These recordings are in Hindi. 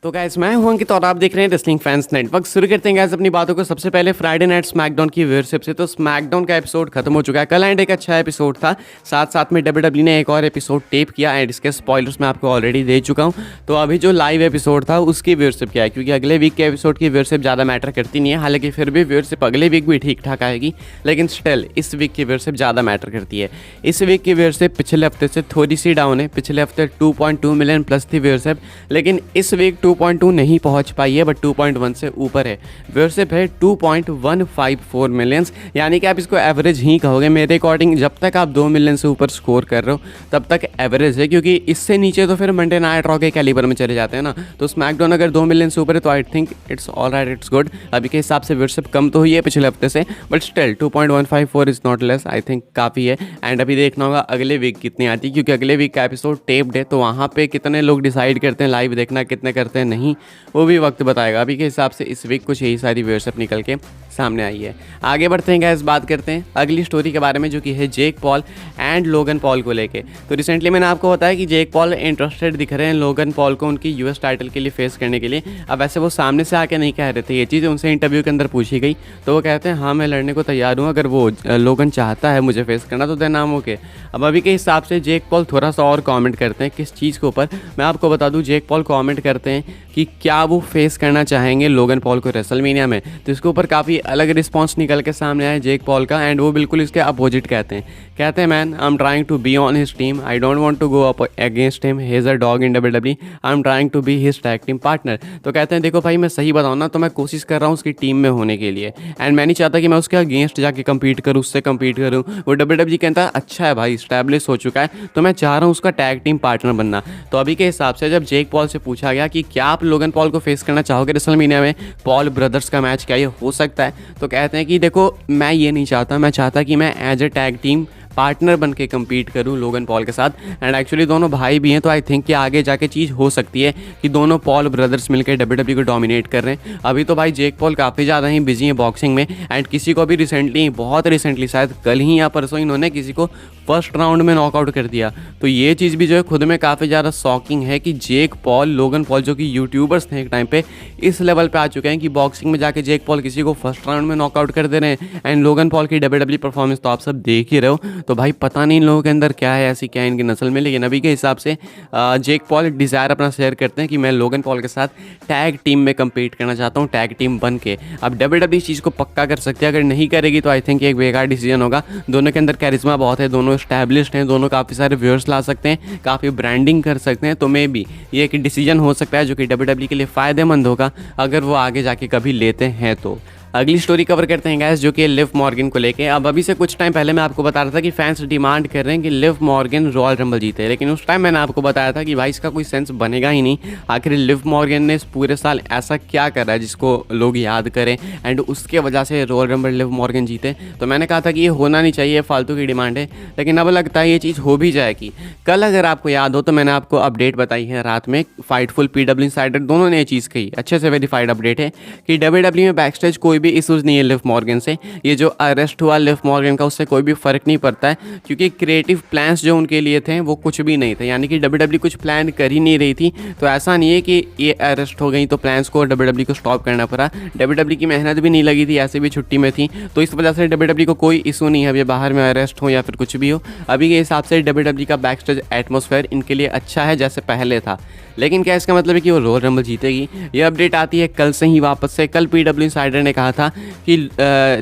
तो गाइस मैं हूं अंकित और आप देख रहे हैं रेसलिंग फैंस नेटवर्क। शुरू करते हैं गाइस अपनी बातों को सबसे पहले फ्राइडे नाइट स्मैकडाउन की व्यूअरशिप से। तो स्मैकडाउन का एपिसोड खत्म हो चुका है कल एंड एक अच्छा एपिसोड था। साथ साथ में डब्ल्यूडब्ल्यू ने एक और एपिसोड टेप किया एंड इसके स्पॉयलर्स मैं आपको ऑलरेडी दे चुका हूं। तो अभी जो लाइव एपिसोड था उसकी व्यूअरशिप क्या है, क्योंकि अगले वीक के एपिसोड की व्यूअरशिप ज़्यादा मैटर करती नहीं है। हालांकि फिर भी व्यूअरशिप अगले वीक भी ठीक ठाक आएगी, लेकिन स्टिल इस वीक की व्यूअरशिप ज़्यादा मैटर करती है। इस वीक की व्यूअरशिप पिछले हफ्ते से थोड़ी सी डाउन है। पिछले हफ्ते 2.2 मिलियन प्लस थी व्यूअरशिप, लेकिन इस वीक 2.2 नहीं पहुंच पाई है, बट 2.1 से ऊपर है। व्यूअरशिप है 2.154 मिलियंस, यानी कि आप इसको एवरेज ही कहोगे मेरे अकॉर्डिंग। जब तक आप 2 मिलियन से ऊपर स्कोर कर रहे हो तब तक एवरेज है, क्योंकि इससे नीचे तो फिर मंडे नाइट रॉ के कैलिबर में चले जाते हैं ना। तो स्मैकडाउन अगर 2 मिलियन से ऊपर है तो I think it's all right, it's good. अभी के हिसाब से व्यूअरशिप कम तो हुई है पिछले हफ्ते से, but still 2.154 is not less, I think काफ़ी है। एंड अभी देखना होगा अगले वीक कितनी आती है, क्योंकि अगले वीक का एपिसोड टेप्ड है, तो वहाँ पे कितने लोग डिसाइड करते हैं लाइव देखना, कितने करते हैं नहीं, वो भी वक्त बताएगा। अभी के हिसाब से इस वीक कुछ यही सारी व्यूअरशिप निकल के सामने आई है। आगे बढ़ते हैं गाइस, बात करते हैं अगली स्टोरी के बारे में, जो कि है Jake Paul and Logan Paul को लेके। तो रिसेंटली मैंने आपको बताया कि जेक पॉल इंटरेस्टेड दिख रहे हैं लोगन पॉल को उनकी यूएस टाइटल के लिए फेस करने के लिए। अब वैसे वो सामने से आके नहीं कह रहे थे ये चीज़, उनसे इंटरव्यू के अंदर पूछी गई तो वो कहते हैं हाँ मैं लड़ने को तैयार हूँ, अगर वो लोगन चाहता है मुझे फेस करना तो देन नाम ओके। अब अभी के हिसाब से जेक पॉल थोड़ा सा और कॉमेंट करते हैं किस चीज़ के ऊपर, मैं आपको बता दूँ। जेक पॉल कॉमेंट करते हैं कि क्या वो फेस करना चाहेंगे लोगन पॉल को रेसलमेनिया में, तो इसके ऊपर काफ़ी अलग रिस्पांस निकल के सामने आया जेक पॉल का। एंड वो बिल्कुल इसके अपोजिट कहते हैं man I am trying to be on his team, I don't want to go up against him, he is a dog in WW, I am trying to be his tag team partner. तो कहते हैं देखो भाई मैं सही बताऊँ ना तो मैं कोशिश कर रहा हूँ उसकी टीम में होने के लिए, एंड मैं नहीं चाहता कि मैं उसके अगेंस्ट जाके कम्पीट करूँ, उससे कम्पीट करूँ। वो डब्ल्यूडब्ल्यू कहता है अच्छा है भाई स्टैब्लिश हो चुका है, तो मैं चाह रहा हूँ उसका टैग टीम पार्टनर बनना। तो अभी के हिसाब से जब जेक पॉल से पूछा गया कि क्या आप लोगन पॉल को फेस करना चाहोगे रेसलमेनिया में, पॉल ब्रदर्स का मैच क्या ये हो सकता है, तो कहते हैं कि देखो मैं ये नहीं चाहता, मैं चाहता कि मैं as a tag team partner बन के कम्पीट करूँ लोगन पॉल के साथ। एंड एक्चुअली दोनों भाई भी हैं, तो आई थिंक कि आगे जाके चीज़ हो सकती है कि दोनों पॉल ब्रदर्स मिलकर डब्ल्यूडब्ल्यू को डोमिनेट कर रहे हैं। अभी तो भाई जेक पॉल काफ़ी ज़्यादा ही बिजी हैं बॉक्सिंग में, एंड किसी को भी रिसेंटली, बहुत रिसेंटली, शायद कल ही या परसों इन्होंने किसी को फर्स्ट राउंड में नॉकआउट कर दिया। तो ये चीज़ भी जो है खुद में काफ़ी ज़्यादा शॉकिंग है कि जेक पॉल, लोगन पॉल जो कि यूट्यूबर्स थे एक टाइम पे, इस लेवल पे आ चुके हैं कि बॉक्सिंग में जाके जेक पॉल किसी को फर्स्ट राउंड में नॉकआउट कर दे रहे हैं। एंड लोगन पॉल की डब्ल्यूडब्ल्यू परफॉर्मेंस तो आप सब देख ही रहे हो, तो भाई पता नहीं इन लोगों के अंदर क्या है ऐसी, क्या है इनकी नस्ल में। लेकिन अभी के हिसाब से जेक पॉल डिज़ायर अपना शेयर करते हैं कि मैं लोगन पॉल के साथ टैग टीम में कम्पीट करना चाहता हूँ, टैग टीम बन के। अब डब्ल्यूडब्ल्यू इस चीज़ को पक्का कर सकती है, अगर नहीं करेगी तो आई थिंक एक बेकार डिसीजन होगा। दोनों के अंदर कैरिज्मा बहुत है, दोनों एस्टैब्लिश्ड हैं, दोनों काफ़ी सारे व्यूअर्स ला सकते हैं, काफ़ी ब्रांडिंग कर सकते हैं। तो मे बी ये एक डिसीजन हो सकता है जो कि डब्ल्यूडब्ल्यू के लिए फ़ायदेमंद होगा अगर वो आगे जाके कभी लेते हैं। तो अगली स्टोरी कवर करते हैं गैस, जो कि लिव मॉर्गन को लेके। अब अभी से कुछ टाइम पहले मैं आपको बता रहा था कि फैंस डिमांड कर रहे हैं कि लिव मॉर्गन रॉयल रंबल जीते, लेकिन उस टाइम मैंने आपको बताया था कि भाई इसका कोई सेंस बनेगा ही नहीं। आखिर लिव मॉर्गन ने इस पूरे साल ऐसा क्या करा है जिसको लोग याद करें, एंड उसके वजह से रॉयल रंबल लिव मॉर्गन जीते। तो मैंने कहा था कि ये होना नहीं चाहिए, फालतू की डिमांड है, लेकिन अब लगता है ये चीज़ हो भी जाएगी। कल अगर आपको याद हो तो मैंने आपको अपडेट बताई है रात में, फाइटफुल PW इनसाइडर दोनों ने ये चीज़ कही, अच्छे से वेरीफाइड अपडेट है कि डब्ल्यूडब्ल्यू में बैक स्टेज कोई भी इशूज़ नहीं है लिव मॉर्गन से। ये जो अरेस्ट हुआ लिव मॉर्गन का, उससे कोई भी फ़र्क नहीं पड़ता है, क्योंकि क्रिएटिव प्लान्स जो उनके लिए थे वो कुछ भी नहीं थे, यानी कि डब्ल्यूडब्ल्यू कुछ प्लान कर ही नहीं रही थी। तो ऐसा नहीं है कि ये अरेस्ट हो गई तो प्लान्स को डब्ल्यूडब्ल्यू को स्टॉप करना पड़ा। डब्ल्यूडब्ल्यू की मेहनत भी नहीं लगी थी, ऐसे भी छुट्टी में थी, तो इस वजह से डब्ल्यूडब्ल्यू को कोई इशू नहीं है अब ये बाहर में अरेस्ट हो या फिर कुछ भी हो। अभी के हिसाब से डब्ल्यूडब्ल्यू का बैक स्टेज एटमॉस्फेयर इनके लिए अच्छा है जैसे पहले था। लेकिन क्या इसका मतलब है कि वो रॉयल रंबल जीतेगी? ये अपडेट आती है कल से ही वापस से। कल PW इनसाइडर ने कहा था कि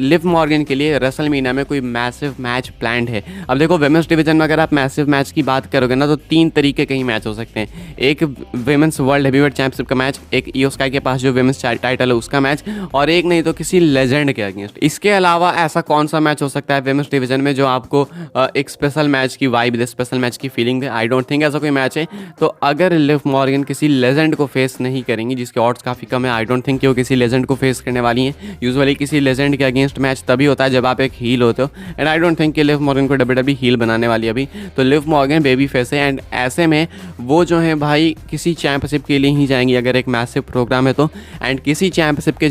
लिव मॉर्गन के लिए रेसलमेनिया में कोई मैसिव मैच प्लान्ड है। अब देखो विमेंस डिवीजन में अगर आप मैसिव मैच की बात करोगे ना तो 3 तरीके के ही मैच हो सकते हैं। एक विमेंस वर्ल्ड हेवीवेट चैंपियनशिप का मैच, एक ईओ स्काई के पास जो विमेंस टाइटल है उसका मैच, और एक नहीं तो किसी लेजेंड के अगेंस्ट। इसके अलावा ऐसा कौन सा मैच हो सकता है विमेंस डिवीजन में जो आपको एक स्पेशल मैच की वाइब दे, स्पेशल मैच की feeling they? I don't think ऐसा कोई मैच है। तो अगर लिव मॉर्गन किसी लेजेंड को फेस नहीं करेंगी, जिसके ऑड्स काफ़ी कम है, आई डोंट थिंक कि वो किसी लेजेंड को फेस करने वाली हैं। यूजुअली किसी लेजेंड के अगेंस्ट मैच तभी होता है जब आप एक हील होते हो, एंड आई डोंट थिंक कि लिव मॉर्गन को डब्ल्यूडब्ल्यू हील बनाने वाली अभी। तो लिव मॉर्गन बेबी फेस है, एंड ऐसे में वो जो है भाई किसी चैंपियनशिप के लिए ही जाएंगी अगर एक मैसिव प्रोग्राम है तो। एंड किसी चैंपियनशिप के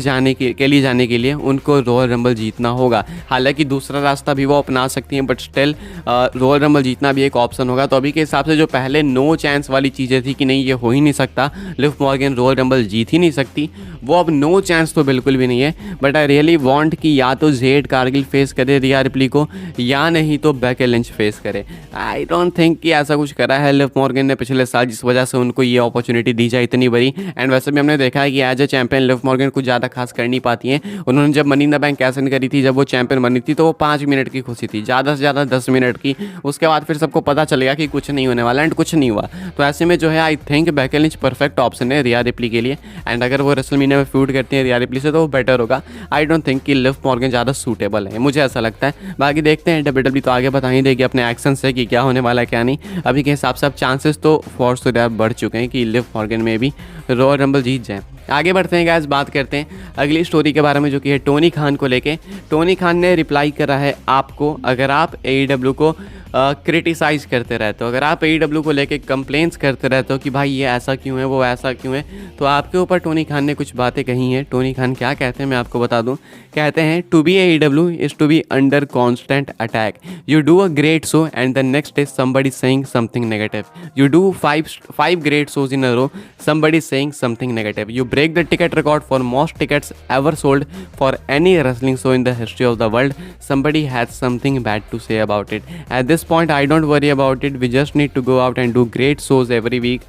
जाने के लिए उनको रॉयल रंबल जीतना होगा। हालांकि दूसरा रास्ता भी वो अपना सकती हैं, बट स्टिल रॉयल रंबल जीतना भी एक ऑप्शन होगा। तो अभी के हिसाब से जो पहले नो चांस वाली चीज़ें थी कि नहीं ये हो ही नहीं सकता, लिव मॉर्गन रॉयल रंबल जीत ही नहीं सकती, वो अब नो चांस तो बिल्कुल भी नहीं है। बट आई रियली वांट कि या तो जेड कारगिल फेस करे रिया रिप्ली को, या नहीं तो बेकी लिंच फेस करे। आई डोंट थिंक कि ऐसा कुछ करा है लिव मॉर्गन ने पिछले साल, जिस वजह से उनको ये अपॉर्चुनिटी दी जाए इतनी बड़ी। एंड वैसे भी हमने देखा है कि as a champion Liv Morgan कुछ ज़्यादा खास कर नहीं पाती हैं। उन्होंने जब money in the bank cash in करी थी, जब वो चैंपियन बनी थी, तो वो 5 मिनट की खुशी थी, ज़्यादा से ज़्यादा 10 मिनट की। उसके बाद फिर सबको पता चलेगा कि कुछ नहीं होने वाला, एंड कुछ नहीं हुआ। तो ऐसे में जो है I think Becky Lynch perfect option है रिया रिप्ली के लिए। एंड अगर वो रेसलमेनिया में फ्यूड करती है रिया रिप्ली से तो वो बेटर होगा। आई डोंट थिंक कि लिव मॉर्गन ज़्यादा सूटेबल है, मुझे ऐसा लगता है। बाकी देखते हैं, डब्ल्यूडब्ल्यू तो आगे बता ही देगी अपने एक्शन से कि क्या होने वाला है क्या नहीं। अभी के हिसाब से अब चांसेस तो फॉर श्योर बढ़ चुके हैं कि लिव मॉर्गन में भी रॉयल रंबल जीत जाए। आगे बढ़ते हैं गाइस, बात करते हैं अगली स्टोरी के बारे में, जो कि है टोनी खान को लेके। टोनी खान ने रिप्लाई करा है आपको, अगर आप AEW को क्रिटिसाइज़ करते रहते हो, अगर आप AEW को लेके कंप्लेंट्स करते रहते हो कि भाई ये ऐसा क्यों है, वो ऐसा क्यों है, तो आपके ऊपर टोनी खान ने कुछ बातें कही हैं। टोनी खान क्या कहते हैं मैं आपको बता दूं। कहते हैं, to be AEW is to be under constant attack. You do a great show and the next day somebody saying something negative. You do five great shows in a row, somebody saying something negative. You break the ticket record for most tickets ever sold for any wrestling show in the history of the world. Somebody has something bad to say about it. At this point, I don't worry about it. We just need to go out and do great shows every week,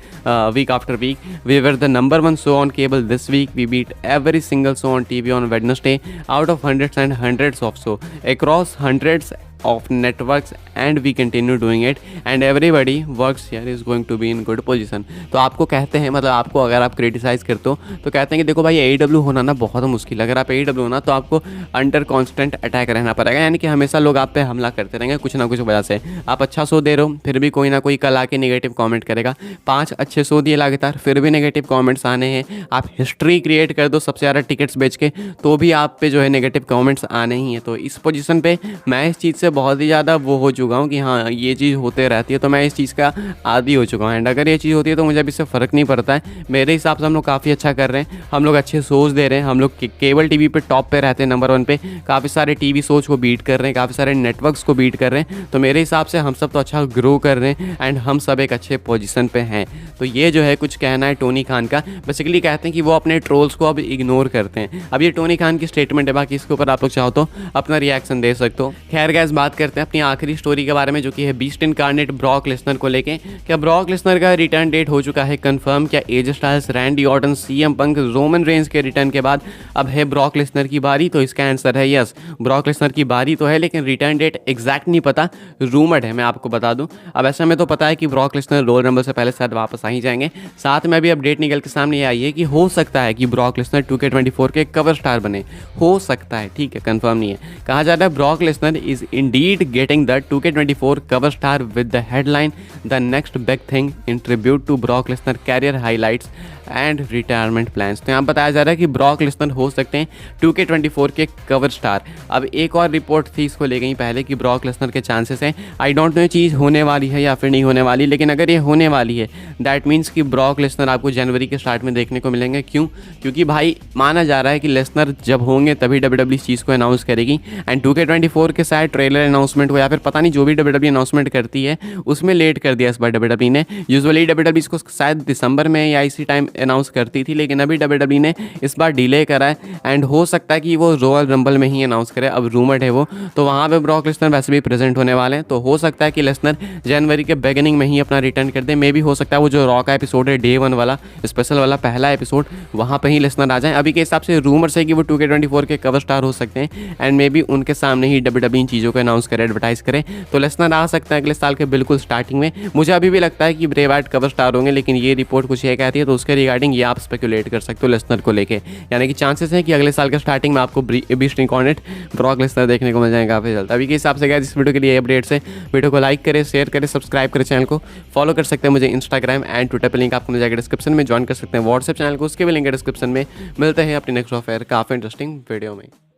week after week. We were the #1 show on cable this week. We beat every single show on TV on Wednesday out of hundreds and hundreds of shows across hundreds of networks, and we continue doing it, and everybody works here is going to be in good position. तो आपको कहते हैं, मतलब आपको अगर आप क्रिटिसाइज़ करते हो तो कहते हैं कि देखो भाई AEW होना ना बहुत मुश्किल है। अगर आप AEW होना तो आपको अंडर कॉन्स्टेंट अटैक रहना पड़ेगा, यानी कि हमेशा लोग आप पे हमला करते रहेंगे कुछ ना कुछ वजह से। आप अच्छा शो दे रहे हो फिर भी कोई ना कोई कल आके नेगेटिव कॉमेंट करेगा। 5 अच्छे शो दिए लगातार फिर भी नेगेटिव कॉमेंट्स आने हैं। आप हिस्ट्री क्रिएट कर दो सबसे ज़्यादा टिकट्स बेच के, तो भी आप पे जो है नेगेटिव कॉमेंट्स आने ही हैं। तो इस पोजीशन पे मैं इस चीज़ से बहुत ही ज़्यादा वो हो चुका हूँ कि हाँ ये चीज़ होते रहती है, तो मैं इस चीज़ का आदी हो चुका हूँ। एंड अगर ये चीज़ होती है तो मुझे अभी इससे फ़र्क नहीं पड़ता है। मेरे हिसाब से हम लोग काफ़ी अच्छा कर रहे हैं, हम लोग अच्छे शोज़ दे रहे हैं, हम लोग केबल टीवी पे टॉप पे रहते हैं, नंबर 1 पे। काफ़ी सारे टीवी शोज़ को बीट कर रहे हैं, काफ़ी सारे नेटवर्क्स को बीट कर रहे हैं। तो मेरे हिसाब से हम सब तो अच्छा ग्रो कर रहे हैं एंड हम सब एक अच्छे पोजीशन पे हैं। तो ये जो है कुछ कहना है टोनी खान का। बेसिकली कहते हैं कि वो अपने ट्रोल्स को अब इग्नोर करते हैं। अब ये टोनी खान की स्टेटमेंट है, बाकी इसके ऊपर आप लोग चाहो तो अपना रिएक्शन दे सकते हो। खैर गाइस, बात करते हैं अपनी आखिरी स्टोरी के बारे में, जो कि है बीस्ट इनकार्नेट ब्रॉक लेसनर को लेके। क्या ब्रॉक लेसनर का रिटर्न डेट हो चुका है कंफर्म? क्या AJ Styles, Randy Orton, CM पंक, रोमन रेंज के रिटर्न के बाद अब है ब्रॉक लेसनर की बारी? तो इसका आंसर है यस, ब्रॉक लेसनर की बारी तो है, लेकिन रिटर्न डेट एग्जैक्ट नहीं पता, रूमर्ड है, मैं आपको बता दूं। अब ऐसा में तो पता है कि ब्रॉक लेसनर रॉयल रंबल से पहले शायद वापस आ ही जाएंगे। साथ में अभी अपडेट निकल के सामने ये आई है कि हो सकता है कि ब्रॉक लेसनर 2K24 के कवर स्टार बने, हो सकता है, ठीक है, कंफर्म नहीं है। कहा जा रहा है Brock Lesnar is Indeed getting the 2K24 cover star with the headline the next big thing in tribute to Brock Lesnar career highlights and retirement plans. तो यहाँ बताया जा रहा है कि ब्रॉक लेसनर हो सकते हैं 2K24 के कवर स्टार। अब एक और रिपोर्ट थी इसको ले गई पहले कि ब्रॉक लेसनर के चांसेस हैं। आई डोंट नो ये चीज़ होने वाली है या फिर नहीं होने वाली, लेकिन अगर ये होने वाली है दैट मीन्स कि ब्रॉक लेसनर आपको जनवरी के स्टार्ट में देखने को मिलेंगे। क्यों? क्योंकि भाई माना जा रहा है कि लेसनर जब होंगे तभी WWE इस चीज़ को अनाउंस करेगी। एंड 2K24 के शायद ट्रेलर अनाउंसमेंट हो या फिर पता नहीं जो भी WWE अनाउंसमेंट करती है उसमें लेट कर दिया इस बार WWE ने। यूजुअली WWE इसको शायद दिसंबर में या इसी टाइम अनाउंस करती थी, लेकिन अभी WWE ने इस बार डिले करा है एंड हो सकता है कि वो रॉयल रंबल में ही अनाउंस करे। अब रूमर्ड है वो, तो वहाँ पे ब्रॉक लेसनर वैसे भी प्रेजेंट होने वाले हैं, तो हो सकता है कि लेसनर जनवरी के बिगिनिंग में ही अपना रिटर्न कर दे। मे भी हो सकता है वो जो रॉ का एपिसोड है डे 1 वाला स्पेशल वाला पहला एपिसोड, वहाँ पे ही लेसनर आ जाए। अभी के हिसाब से रूमर्स है कि वो 2K24 के कवर स्टार हो सकते हैं एंड मे बी उनके सामने ही WWE इन चीज़ों को अनाउंस करे, एडवर्टाइज करे। तो लेसनर आ सकता है अगले साल के बिल्कुल स्टार्टिंग में। मुझे अभी भी लगता है कि ब्रे वाइट कवर स्टार होंगे, लेकिन ये रिपोर्ट कुछ ये कहती है, तो उसके रिगार्डिंग ये आप स्पेकुलेट कर सकते हो लेसनर को लेके। यानी कि चांसेस हैं कि अगले साल के स्टार्टिंग में आपको बीस्ट इनकार्नेट ब्रॉक लेसनर देखने को मिल जाएगा काफ़ी जल्द। अभी के हिसाब से गाइस इस वीडियो के लिए अपडेट्स है। वीडियो को लाइक करें, शेयर करें, सब्सक्राइब करें, चैनल को फॉलो कर सकते हैं मुझे इंस्टाग्राम एंड ट्विटर पर, लिंक आपको मिल जाएगा डिस्क्रिप्शन में। ज्वाइन कर सकते हैं व्हाट्सएप चैनल को, उसके भी लिंक है डिस्क्रिप्शन में। मिलते हैं अपनी नेक्स्ट ऑफर काफ़ी इंटरेस्टिंग वीडियो में।